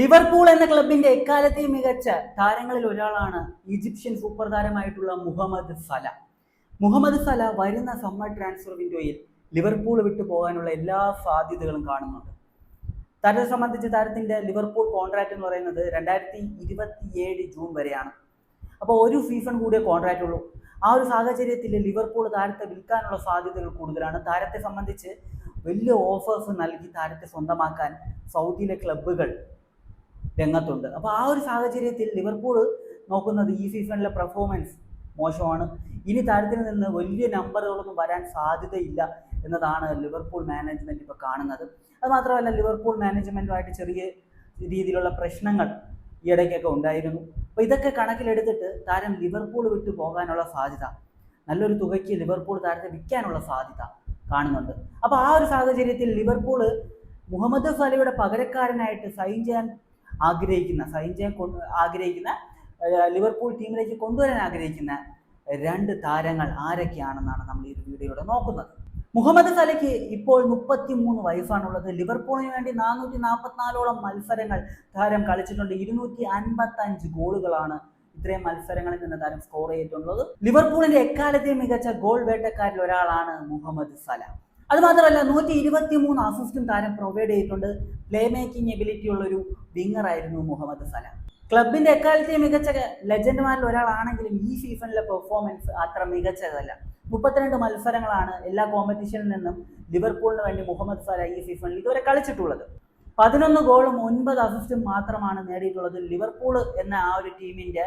Liverpool എന്ന ക്ലബിന്റെ എക്കാലത്തെയും മികച്ച താരങ്ങളിൽ ഒരാളാണ് ഈജിപ്ഷ്യൻ സൂപ്പർ താരമായിട്ടുള്ള മുഹമ്മദ് സല. മുഹമ്മദ് സല വരുന്ന സമ്മർ ട്രാൻസ്ഫർ വിൻഡോയിൽ ലിവർപൂൾ വിട്ടു പോകാനുള്ള എല്ലാ സാധ്യതകളും കാണുന്നുണ്ട്. താരത്തെ സംബന്ധിച്ച് താരത്തിന്റെ ലിവർപൂൾ കോൺട്രാക്ട് എന്ന് പറയുന്നത് 2027 ജൂൺ വരെയാണ്. അപ്പോൾ ഒരു സീസൺ കൂടിയേ കോൺട്രാക്റ്റ് ഉള്ളൂ. ആ ഒരു സാഹചര്യത്തിൽ ലിവർപൂൾ താരത്തെ വിൽക്കാനുള്ള സാധ്യതകൾ കൂടുതലാണ്. താരത്തെ സംബന്ധിച്ച് വലിയ ഓഫേഴ്സ് നൽകി താരത്തെ സ്വന്തമാക്കാൻ സൗദിയിലെ ക്ലബ്ബുകൾ രംഗത്തുണ്ട്. അപ്പോൾ ആ ഒരു സാഹചര്യത്തിൽ ലിവർപൂൾ നോക്കുന്നത് ഈ സീസണിലെ പെർഫോമൻസ് മോശമാണ്, ഇനി താരത്തിൽ നിന്ന് വലിയ നമ്പറുകളൊന്നും വരാൻ സാധ്യതയില്ല എന്നതാണ് ലിവർപൂൾ മാനേജ്മെന്റ് ഇപ്പോൾ കാണുന്നത്. അതുമാത്രമല്ല, ലിവർപൂൾ മാനേജ്മെന്റുമായിട്ട് ചെറിയ രീതിയിലുള്ള പ്രശ്നങ്ങൾ ഈയിടയ്ക്കൊക്കെ ഉണ്ടായിരുന്നു. അപ്പോൾ ഇതൊക്കെ കണക്കിലെടുത്തിട്ട് താരം ലിവർപൂൾ വിട്ടു പോകാനുള്ള സാധ്യത, നല്ലൊരു തുകയ്ക്ക് ലിവർപൂൾ താരത്തെ വിൽക്കാനുള്ള സാധ്യത കാണുന്നുണ്ട്. അപ്പോൾ ആ ഒരു സാഹചര്യത്തിൽ ലിവർപൂൾ മുഹമ്മദ് സലയുടെ പകരക്കാരനായിട്ട് സൈൻ ചെയ്യാൻ ആഗ്രഹിക്കുന്ന ലിവർപൂൾ ടീമിലേക്ക് കൊണ്ടുവരാൻ ആഗ്രഹിക്കുന്ന രണ്ട് താരങ്ങൾ ആരൊക്കെയാണെന്നാണ് നമ്മൾ ഈ വീഡിയോയിലൂടെ നോക്കുന്നത്. മുഹമ്മദ് സലയ്ക്ക് ഇപ്പോൾ 33 വയസ്സാണുള്ളത്. ലിവർപൂളിന് വേണ്ടി 444ഓളം മത്സരങ്ങൾ താരം കളിച്ചിട്ടുണ്ട്. 255 ഗോളുകളാണ് ഇത്രയും മത്സരങ്ങളിൽ നിന്ന് താരം സ്കോർ ചെയ്തിട്ടുള്ളത്. ലിവർപൂളിന്റെ എക്കാലത്തെയും മികച്ച ഗോൾ വേട്ടക്കാരിൽ ഒരാളാണ് മുഹമ്മദ് സല. അതുമാത്രമല്ല, 123 അസിസ്റ്റും താരം പ്രൊവൈഡ് ചെയ്തിട്ടുണ്ട്. പ്ലേ മേക്കിംഗ് എബിലിറ്റി ഉള്ള ഒരു വിങ്ങർ ആയിരുന്നു മുഹമ്മദ് സല. ക്ലബിന്റെ എക്കാലത്തെയും മികച്ച ലെജൻഡുമാരിൽ ഒരാളാണെങ്കിലും ഈ സീസണിലെ പെർഫോമൻസ് അത്ര മികച്ചതല്ല. 32 മത്സരങ്ങളാണ് എല്ലാ കോമ്പറ്റീഷനിൽ നിന്നും ലിവർപൂളിന് വേണ്ടി മുഹമ്മദ് സല ഈ സീസണിൽ ഇതുവരെ കളിച്ചിട്ടുള്ളത്. 11 ഗോളും 9 അസിസ്റ്റും മാത്രമാണ് നേടിയിട്ടുള്ളത്. ലിവർപൂൾ എന്ന ആ ഒരു ടീമിന്റെ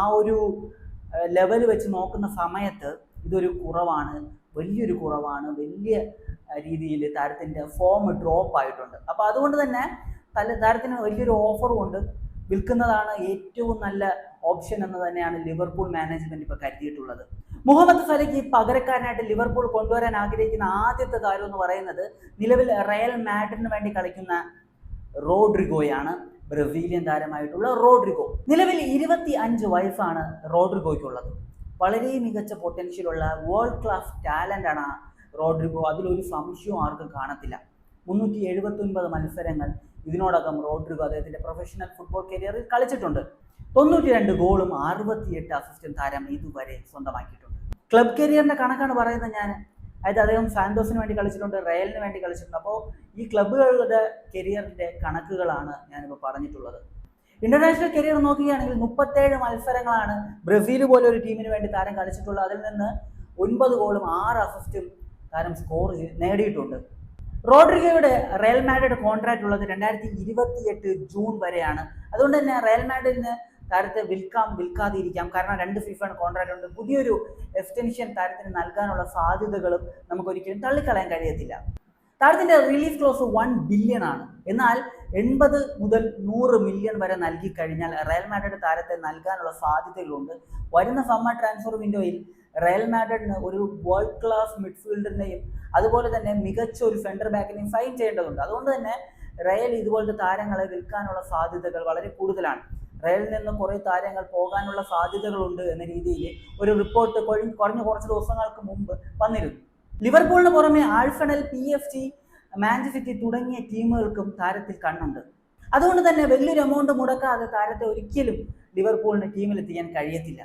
ആ ഒരു ലെവൽ വെച്ച് നോക്കുന്ന സമയത്ത് ഇതൊരു കുറവാണ്, വലിയൊരു കുറവാണ്. വലിയ രീതിയിൽ താരത്തിന്റെ ഫോം ഡ്രോപ്പ് ആയിട്ടുണ്ട്. അപ്പോൾ അതുകൊണ്ട് തന്നെ താരത്തിന് വലിയൊരു ഓഫർ കൊണ്ട് വിൽക്കുന്നതാണ് ഏറ്റവും നല്ല ഓപ്ഷൻ എന്ന് തന്നെയാണ് ലിവർപൂൾ മാനേജ്മെന്റ് ഇപ്പോൾ കരുതിയിട്ടുള്ളത്. മുഹമ്മദ് സലയ്ക്ക് പകരക്കാരനായിട്ട് ലിവർപൂൾ കൊണ്ടുവരാൻ ആഗ്രഹിക്കുന്ന ആദ്യത്തെ താരം എന്ന് പറയുന്നത് നിലവിൽ റയൽ മാഡ്രിഡിന് വേണ്ടി കളിക്കുന്ന റോഡ്രിഗോയാണ്. Brazilian താരമായിട്ടുള്ള Rodrigo. നിലവിൽ 25 വയസ്സാണ് റോഡ്രിഗോയ്ക്കുള്ളത്. വളരെ മികച്ച പൊട്ടൻഷ്യലുള്ള വേൾഡ് ക്ലാസ് ടാലന്റ് ആണ് റോഡ്രിഗോ. അതിലൊരു സംശയവും ആർക്കും കാണത്തില്ല. 379 മത്സരങ്ങൾ ഇതിനോടകം റോഡ്രിഗോ അദ്ദേഹത്തിന്റെ പ്രൊഫഷണൽ ഫുട്ബോൾ കരിയറിൽ കളിച്ചിട്ടുണ്ട്. 92 ഗോളും 68 അസിസ്റ്റും താരം ഇതുവരെ സ്വന്തമാക്കിയിട്ടുണ്ട്. ക്ലബ് കരിയറിന്റെ കണക്കാണ് പറയുന്നത് ഞാൻ. അതായത് അദ്ദേഹം സാന്റോസിന് വേണ്ടി കളിച്ചിട്ടുണ്ട്, റയലിന് വേണ്ടി കളിച്ചിട്ടുണ്ട്. അപ്പോൾ ഈ ക്ലബ്ബുകളുടെ കരിയറിന്റെ കണക്കുകളാണ് ഞാനിപ്പോൾ പറഞ്ഞിട്ടുള്ളത്. ഇന്റർനാഷണൽ കരിയർ നോക്കുകയാണെങ്കിൽ 37 മത്സരങ്ങളാണ് ബ്രസീൽ പോലെ ഒരു ടീമിന് വേണ്ടി താരം കളിച്ചിട്ടുള്ളത്. അതിൽ നിന്ന് 9 ഗോളും 6 അസിസ്റ്റും താരം സ്കോർ നേടിയിട്ടുണ്ട്. റോഡ്രിഗോയുടെ റയൽ മാഡ്രിഡ് കോൺട്രാക്ട് ഉള്ളത് 2028 ജൂൺ വരെയാണ്. അതുകൊണ്ട് തന്നെ റയൽ മാഡ്രിഡിന് താരത്തെ വിൽക്കാതിരിക്കാം. കാരണം 2 സീസൺ കോൺട്രാക്ട് ഉണ്ട്. പുതിയൊരു എക്സ്റ്റൻഷൻ താരത്തിന് നൽകാനുള്ള സാധ്യതകളും നമുക്കൊരിക്കലും തള്ളിക്കളയാൻ കഴിയത്തില്ല. താരത്തിന്റെ റിലീസ് ക്ലോസ് 1 ബില്യൺ ആണ്. എന്നാൽ 80 മുതൽ 100 മില്യൺ വരെ നൽകി കഴിഞ്ഞാൽ റയൽ മാഡ്രിഡ് താരത്തെ നൽകാനുള്ള സാധ്യതകളുണ്ട്. വരുന്ന സമ്മർ ട്രാൻസ്ഫർ വിൻഡോയിൽ റയൽ മാഡ്രിഡിന് ഒരു വേൾഡ് ക്ലാസ് മിഡ്ഫീൽഡറിനെയും അതുപോലെ തന്നെ മികച്ച ഒരു സെന്റർ ബാക്കിനെയും സൈൻ ചെയ്യേണ്ടതുണ്ട്. അതുകൊണ്ട് തന്നെ റയൽ ഇതുപോലത്തെ താരങ്ങളെ വിൽക്കാനുള്ള സാധ്യതകൾ വളരെ കൂടുതലാണ്. റയലിൽ നിന്ന് കുറേ താരങ്ങൾ പോകാനുള്ള സാധ്യതകളുണ്ട് എന്ന രീതിയിൽ ഒരു റിപ്പോർട്ട് കുറഞ്ഞ കുറച്ച് ദിവസങ്ങൾക്ക് മുമ്പ് വന്നിരുന്നു. ലിവർപൂളിന് പുറമെ ആഴ്സണൽ, PSG, മാഞ്ചസ്റ്റർ സിറ്റി തുടങ്ങിയ ടീമുകൾക്കും താരത്തിൽ കണ്ണുണ്ട്. അതുകൊണ്ട് തന്നെ വലിയൊരു എമൗണ്ട് മുടക്കാതെ താരത്തെ ഒരിക്കലും ലിവർപൂളിന് ടീമിലെത്തിക്കാൻ കഴിയത്തില്ല.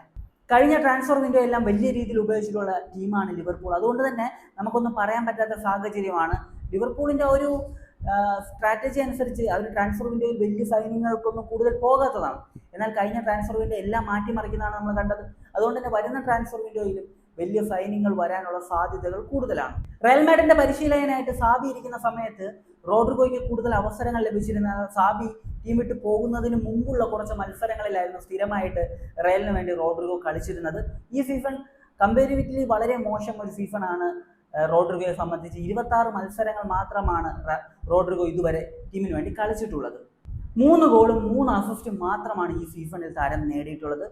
കഴിഞ്ഞ ട്രാൻസ്ഫർ വിൻഡോ എല്ലാം വലിയ രീതിയിൽ ഉപയോഗിച്ചിട്ടുള്ള ടീമാണ് ലിവർപൂൾ. അതുകൊണ്ട് തന്നെ നമുക്കൊന്നും പറയാൻ പറ്റാത്ത സാഹചര്യമാണ്. ലിവർപൂളിന്റെ ഒരു സ്ട്രാറ്റജി അനുസരിച്ച് അവർ ട്രാൻസ്ഫർ വിൻഡോയിൽ വലിയ സൈനിങ്ങൾക്കൊന്നും കൂടുതൽ പോകാത്തതാണ്. എന്നാൽ കഴിഞ്ഞ ട്രാൻസ്ഫർ വിൻഡോ എല്ലാം മാറ്റിമറിക്കുന്നതാണ് നമ്മൾ കണ്ടത്. അതുകൊണ്ട് തന്നെ വരുന്ന ട്രാൻസ്ഫർ വിൻഡോയിലും വലിയ സൈനിങ്ങൾ വരാനുള്ള സാധ്യതകൾ കൂടുതലാണ്. റയൽ മാഡ്രിഡിന്റെ പരിശീലകനായിട്ട് സാബി ഇരിക്കുന്ന സമയത്ത് റോഡ്രിഗോയ്ക്ക് കൂടുതൽ അവസരങ്ങൾ ലഭിച്ചിരുന്ന സാബി ടീം വിട്ട് പോകുന്നതിന് മുമ്പുള്ള കുറച്ച് മത്സരങ്ങളിലായിരുന്നു സ്ഥിരമായിട്ട് റയലിന് വേണ്ടി റോഡ്രിഗോ കളിച്ചിരുന്നത്. ഈ സീസൺ കമ്പാരിറ്റീവ്ലി വളരെ മോശം ഒരു സീസണാണ് റോഡ്രിഗോയെ സംബന്ധിച്ച്. 26 മത്സരങ്ങൾ മാത്രമാണ് റോഡ്രിഗോ ഇതുവരെ ടീമിന് വേണ്ടി കളിച്ചിട്ടുള്ളത്. 3 ഗോളും 3 അസിസ്റ്റും മാത്രമാണ് ഈ സീസണിൽ താരം നേടിയിട്ടുള്ളത്.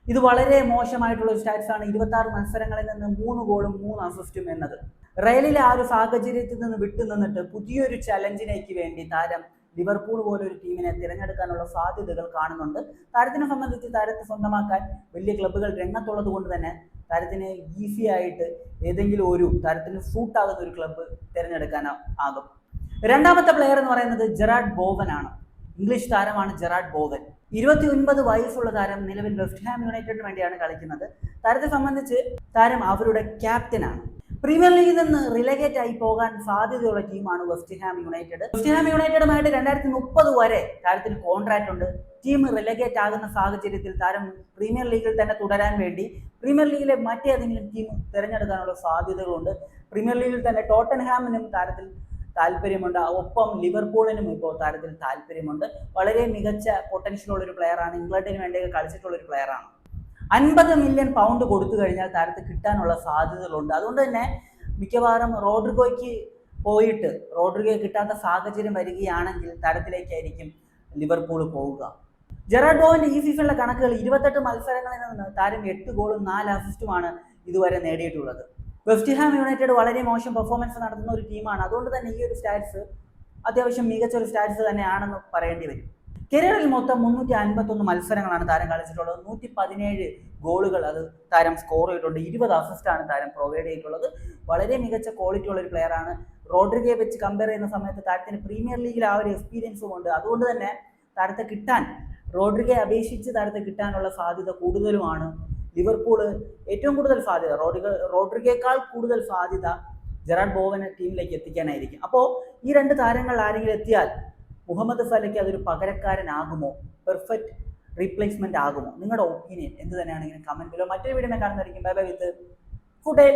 ഇത് വളരെ മോശമായിട്ടുള്ള ഒരു സ്റ്റാറ്റ്സ് ആണ്. 26 മത്സരങ്ങളിൽ നിന്ന് 3 ഗോളും 3 അസിസ്റ്റും എന്നത്. റയലിലെ ആ ഒരു സാഹചര്യത്തിൽ നിന്ന് വിട്ടുനിന്നിട്ട് പുതിയൊരു ചലഞ്ചിനേക്ക് വേണ്ടി താരം ലിവർപൂൾ പോലൊരു ടീമിനെ തിരഞ്ഞെടുക്കാനുള്ള സാധ്യതകൾ കാണുന്നുണ്ട്. താരത്തിനെ സംബന്ധിച്ച് താരത്തെ സ്വന്തമാക്കാൻ വലിയ ക്ലബ്ബുകൾ രംഗത്തുള്ളത് കൊണ്ട് തന്നെ താരത്തിന് ഈസി ആയിട്ട് ഏതെങ്കിലും ഒരു താരത്തിന് സൂട്ടാകുന്ന ഒരു ക്ലബ്ബ് തിരഞ്ഞെടുക്കാൻ ആകും. രണ്ടാമത്തെ പ്ലെയർ എന്ന് പറയുന്നത് ജെറാർഡ് ബോവൻ ആണ്. ഇംഗ്ലീഷ് താരമാണ് ജെറാർഡ് ബോവൻ. 29 വയസ്സുള്ള താരം നിലവിൽ വെസ്റ്റ് ഹാം യുണൈറ്റഡിന് വേണ്ടിയാണ് കളിക്കുന്നത്. താരത്തെ സംബന്ധിച്ച് താരം അവരുടെ ക്യാപ്റ്റനാണ്. പ്രീമിയർ ലീഗിൽ നിന്ന് റിലഗേറ്റ് ആയി പോകാൻ സാധ്യതയുള്ള ടീമാണ് West Ham United. West Ham യുണൈറ്റഡുമായിട്ട് 2030 വരെ താരത്തിന് കോൺട്രാക്ട് ഉണ്ട്. ടീം റിലഗേറ്റ് ആകുന്ന സാഹചര്യത്തിൽ താരം പ്രീമിയർ ലീഗിൽ തന്നെ തുടരാൻ വേണ്ടി പ്രീമിയർ ലീഗിലെ മറ്റേതെങ്കിലും ടീം തിരഞ്ഞെടുക്കാനുള്ള സാധ്യതകളുണ്ട്. പ്രീമിയർ ലീഗിൽ തന്നെ ടോട്ടൻഹാമിനും താരത്തിൽ താല്പര്യമുണ്ട്. ഒപ്പം ലിവർപൂളിനും ഇപ്പോൾ താരത്തിൽ താല്പര്യമുണ്ട്. വളരെ മികച്ച പൊട്ടൻഷ്യൽ ഉള്ള ഒരു പ്ലെയറാണ്. ഇംഗ്ലണ്ടിന് വേണ്ടി കളിച്ചിട്ടുള്ള ഒരു പ്ലെയറാണ്. 50 മില്യൺ പൗണ്ട് കൊടുത്തു കഴിഞ്ഞാൽ താരത്തെ കിട്ടാനുള്ള സാധ്യതകളുണ്ട്. അതുകൊണ്ട് തന്നെ മിക്കവാറും റോഡ്രിഗോയ്ക്ക് പോയിട്ട് റോഡ്രിഗോയെ കിട്ടാത്ത സാഹചര്യം വരികയാണെങ്കിൽ താരത്തിലേക്കായിരിക്കും ലിവർപൂൾ പോവുക. ജെറാർഡ് ബോവന്റെ ഈ സീസണിലെ കണക്കുകൾ 28 മത്സരങ്ങളിൽ നിന്ന് താരം 8 ഗോളും 4 അസിസ്റ്റുമാണ് ഇതുവരെ നേടിയിട്ടുള്ളത്. വെസ്റ്റ് ഹാം യുണൈറ്റഡ് വളരെ മോശം പെർഫോമൻസ് നടത്തുന്ന ഒരു ടീമാണ്. അതുകൊണ്ട് തന്നെ ഈ ഒരു സ്റ്റാറ്റ്സ് അത്യാവശ്യം മികച്ച ഒരു സ്റ്റാറ്റ്സ് തന്നെയാണെന്ന് പറയേണ്ടി വരും. കരിയറിൽ മൊത്തം 351 മത്സരങ്ങളാണ് താരം കളിച്ചിട്ടുള്ളത്. 117 ഗോളുകൾ അത് താരം സ്കോർ ചെയ്തിട്ടുണ്ട്. 20 അസിസ്റ്റാണ് താരം പ്രൊവൈഡ് ചെയ്തിട്ടുള്ളത്. വളരെ മികച്ച ക്വാളിറ്റി ഉള്ള ഒരു പ്ലെയറാണ്. റോഡ്രിഗയെ വെച്ച് കമ്പയർ ചെയ്യുന്ന സമയത്ത് താരത്തിന് പ്രീമിയർ ലീഗിൽ ആ ഒരു എക്സ്പീരിയൻസും ഉണ്ട്. അതുകൊണ്ട് തന്നെ താരത്തെ കിട്ടാൻ റോഡ്രിഗയെ അപേക്ഷിച്ച് താരത്തെ കിട്ടാനുള്ള സാധ്യത കൂടുതലുമാണ്. ലിവർപൂള് ഏറ്റവും കൂടുതൽ സാധ്യത റോഡ്രിഗയേക്കാൾ കൂടുതൽ സാധ്യത ജെറാർഡ് ബോവനെ ടീമിലേക്ക് എത്തിക്കാനായിരിക്കും. അപ്പോൾ ഈ 2 താരങ്ങൾ ആരെങ്കിലും എത്തിയാൽ മുഹമ്മദ് സലയ്ക്ക് അതൊരു പകരക്കാരനാകുമോ, പെർഫെക്റ്റ് റീപ്ലേസ്മെന്റ് ആകുമോ? നിങ്ങളുടെ ഒപ്പീനിയൻ എന്ത് തന്നെയാണെങ്കിലും കമന്റ് ബിലോ. മറ്റൊരു വീഡിയോ കാണുന്നതായിരിക്കും. ബൈ ബൈ വിത്ത് ഫുഡേൽ.